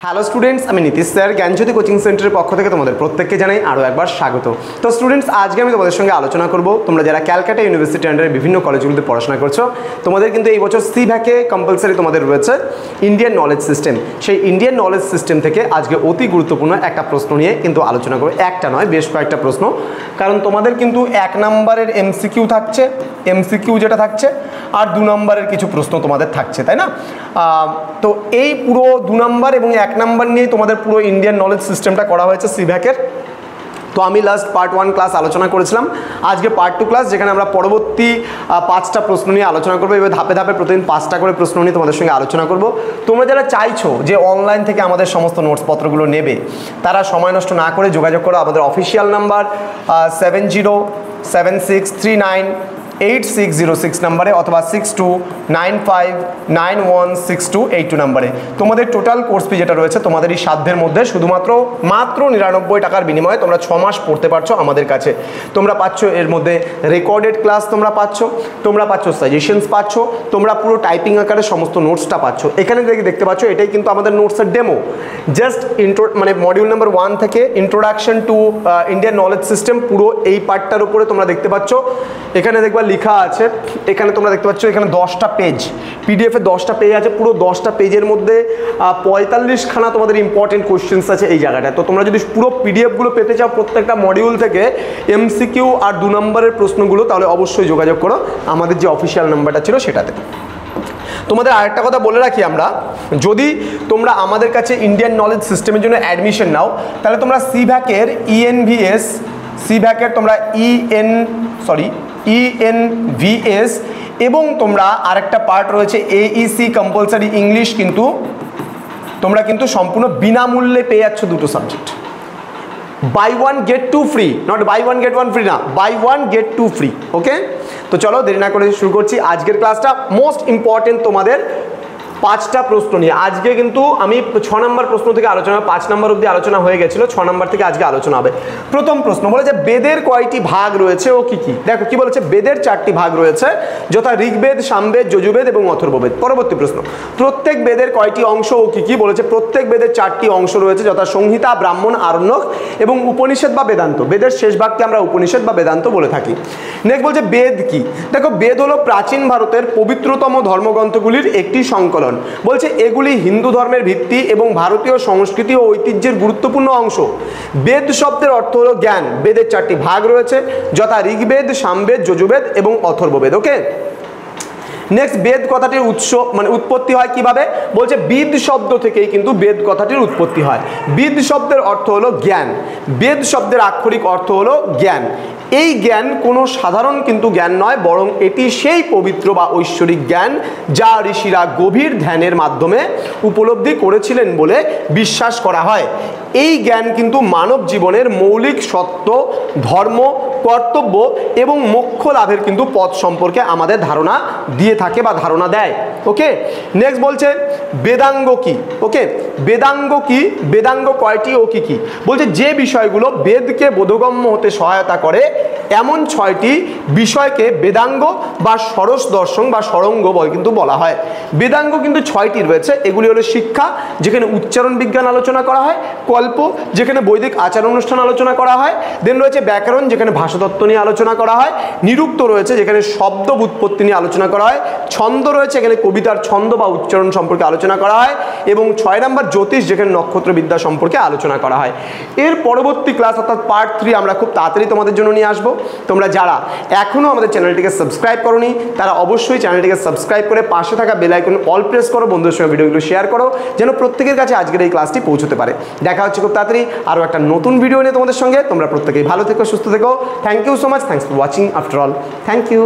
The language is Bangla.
হ্যালো স্টুডেন্টস, আমি নীতিশ স্যার জ্ঞানজ্যোতি কোচিং সেন্টারের পক্ষ থেকে তোমাদের প্রত্যেককে জানাই আরও একবার স্বাগত। তো স্টুডেন্টস, আজকে আমি তোমাদের সঙ্গে আলোচনা করব তোমরা যারা ক্যালকাটা ইউনিভার্সিটি আন্ডারে বিভিন্ন কলেজগুলোতে পড়াশোনা করছো, তোমাদের কিন্তু এই বছর সিভ্যাকে কম্পালসারি তোমাদের রয়েছে ইন্ডিয়ান নলেজ সিস্টেম। সেই ইন্ডিয়ান নলেজ সিস্টেম থেকে আজকে অতি গুরুত্বপূর্ণ একটা প্রশ্ন নিয়ে কিন্তু আলোচনা করবো। একটা নয়, বেশ কয়েকটা প্রশ্ন, কারণ তোমাদের কিন্তু 1 নম্বরের এমসিকিউ থাকছে, এমসিকিউ যেটা থাকছে, আর 2 নম্বরের কিছু প্রশ্ন তোমাদের থাকছে, তাই না? তো এই পুরো 2 নম্বর এবং 1 নম্বর নিয়ে তোমাদের পুরো ইন্ডিয়ান নলেজ সিস্টেমটা করা হয়েছে সিভ্যাকের। তো আমি লাস্ট পার্ট 1 ক্লাস আলোচনা করেছিলাম, আজকে পার্ট 2 ক্লাস, যেখানে আমরা পরবর্তী 5টা প্রশ্ন নিয়ে আলোচনা করবো। এবার ধাপে ধাপে প্রতিদিন 5টা করে প্রশ্ন নিয়ে তোমাদের সঙ্গে আলোচনা করব। তোমরা যারা চাইছো যে অনলাইন থেকে আমাদের সমস্ত নোটসপত্রগুলো নেবে, তারা সময় নষ্ট না করে যোগাযোগ করো আমাদের অফিসিয়াল নাম্বার 7076398606 নম্বরে, অথবা 6295916282 নম্বরে। তোমাদের টোটাল কোর্স ফি যেটা রয়েছে তোমাদের এই সাধ্যের মধ্যে, শুধুমাত্র 99 টাকার বিনিময়ে তোমরা 6 মাস পড়তে পারছো আমাদের কাছে। তোমরা পাচ্ছ এর মধ্যে রেকর্ডেড ক্লাস, তোমরা পাচ্ছ সাজেশনস পাচ্ছ, তোমরা পুরো টাইপিং আকারে সমস্ত নোটসটা পাচ্ছ। এখানে দেখতে পাচ্ছ এটাই কিন্তু আমাদের নোটসের ডেমো। জাস্ট মানে মডিউল নাম্বার 1 থেকে introduction to Indian knowledge system, পুরো এই পার্টটার উপরে তোমরা দেখতে পাচ্ছ। এখানে দেখবা লেখা আছে, এখানে তোমরা দেখতে পাচ্ছ এখানে 10টা পেজ, পিডিএফে 10টা পেজ আছে। পুরো 10টা পেজের মধ্যে 45খানা তোমাদের ইম্পর্টেন্ট কোশ্চেন্স আছে এই জায়গাটায়। তো তোমরা যদি পুরো পিডিএফগুলো পেতে চাও প্রত্যেকটা মডিউল থেকে, এমসিকিউ আর 2 নম্বরের প্রশ্নগুলো, তাহলে অবশ্যই যোগাযোগ করো আমাদের যে অফিসিয়াল নাম্বারটা ছিল সেটাতে। তোমাদের আরেকটা কথা বলে রাখি, আমরা যদি তোমরা আমাদের কাছে ইন্ডিয়ান নলেজ সিস্টেমের জন্য অ্যাডমিশন নাও, তাহলে তোমরা সিভ্যাকের সিভ্যাকের তোমরা ENVS এবং তোমরা আরেকটা পার্ট রয়েছে AEC কম্পালসারি ইংলিশ, কিন্তু তোমরা কিন্তু সম্পূর্ণ বিনামূল্যে পেয়ে যাচ্ছ দুটো subject. Buy 1 get 2 free, not buy 1 get 1 free না, বাই 1 গেট 2 ফ্রি। ওকে, তো চলো দেরি না করে শুরু করছি আজকের ক্লাসটা। মোস্ট ইম্পর্টেন্ট তোমাদের 5টা প্রশ্ন নিয়ে আজকে কিন্তু আমি 6 নম্বর প্রশ্ন থেকে আলোচনা, 5 নম্বর অবধি আলোচনা হয়ে গেছিল, 6 নম্বর থেকে আজকে আলোচনা হবে। প্রথম প্রশ্ন বলে যে বেদের কয়টি ভাগ রয়েছে ও কি কি? দেখো কি বলেছে, বেদের 4টি ভাগ রয়েছে, যথা ঋগ্বেদ, সামবেদ, যজুর্বেদ এবং অথর্ববেদ। পরবর্তী প্রশ্ন, প্রত্যেক বেদের কয়টি অংশ ও কি কি? বলেছে প্রত্যেক বেদের 4টি অংশ রয়েছে, যথা সংহিতা, ব্রাহ্মণ, আরণ্যক এবং উপনিষদ বা বেদান্ত। বেদের শেষ ভাগকে আমরা উপনিষদ বা বেদান্ত বলে থাকি। নেক্সট বলছে বেদ কি? দেখো বেদ হলো প্রাচীন ভারতের পবিত্রতম ধর্মগ্রন্থগুলির একটি সংকলন। বলছে এগুলি হিন্দু ধর্মের ভিত্তি এবং ভারতীয় সংস্কৃতি ও ঐতিহ্যের গুরুত্বপূর্ণ অংশ। বেদ শব্দের অর্থ হলো জ্ঞান। বেদের 4টি ভাগ রয়েছে, যথা ঋগ্বেদ, সামবেদ, যজুর্বেদ এবং অথর্ববেদ। ওকে, নেক্সট, বেদ কথাটির উৎস মানে উৎপত্তি হয় কিভাবে? বলছে বিদ শব্দ থেকেই কিন্তু বেদ কথাটির উৎপত্তি হয়। বিদ শব্দের অর্থ হলো জ্ঞান। বেদ শব্দের আক্ষরিক অর্থ হলো জ্ঞান। এই জ্ঞান কোনো সাধারণ কিন্তু জ্ঞান নয়, বরং এটি সেই পবিত্র বা ঐশ্বরিক জ্ঞান যা ঋষিরা গভীর ধ্যানের মাধ্যমে উপলব্ধি করেছিলেন বলে বিশ্বাস করা হয়। এই জ্ঞান কিন্তু মানব জীবনের মৌলিক সত্য, ধর্ম, কর্তব্য এবং মোক্ষ লাভের কিন্তু পথ সম্পর্কে আমাদের ধারণা দিয়ে থাকে বা ধারণা দেয়। ওকে, নেক্সট বলছে বেদাঙ্গ কি? ওকে, বেদাঙ্গ কি? বেদাঙ্গ কয়টি ও কি কি? বলছে যে বিষয়গুলো বেদকে বোধগম্য হতে সহায়তা করে এমন 6টি বিষয়কে বেদাঙ্গ বা ষোড়শ দর্শন বা ষড়ঙ্গ কিন্তু বলা হয়। বেদাঙ্গ কিন্তু 6টি রয়েছে। এগুলি হলো শিক্ষা, যেখানে উচ্চারণ বিজ্ঞান আলোচনা করা হয়, কল্প, যেখানে বৈদিক আচার অনুষ্ঠান আলোচনা করা হয়, দেন রয়েছে ব্যাকরণ, যেখানে ভাষাতত্ত্ব নিয়ে আলোচনা করা হয়, নিরুক্ত রয়েছে, যেখানে শব্দ উৎপত্তি নিয়ে আলোচনা করা হয়, ছন্দ রয়েছে, এখানে কবিতার ছন্দ বা উচ্চারণ সম্পর্কে আলোচনা করা হয়, এবং 6 নম্বর জ্যোতিষ, যেখানে নক্ষত্রবিদ্যা সম্পর্কে আলোচনা করা হয়। এর পরবর্তী ক্লাস অর্থাৎ পার্ট 3 আমরা খুব তাড়াতাড়ি তোমাদের জন্য নিয়ে আসবো। তোমরা যারা এখনও আমাদের চ্যানেলটিকে সাবস্ক্রাইব করোনি, তারা অবশ্যই চ্যানেলটিকে সাবস্ক্রাইব করে পাশে থাকা বেল আইকন অল প্রেস করো, বন্ধুদের সঙ্গে ভিডিওগুলো শেয়ার করো, যেন প্রত্যেকের কাছে আজকের এই ক্লাসটি পৌঁছতে পারে। দেখা হচ্ছে খুব তাড়াতাড়ি আরও একটা নতুন ভিডিও নিয়ে তোমাদের সঙ্গে। তোমরা প্রত্যেকেই ভালো থেকো, সুস্থ থেকো। Thank you so much, thanks for watching after all, thank you.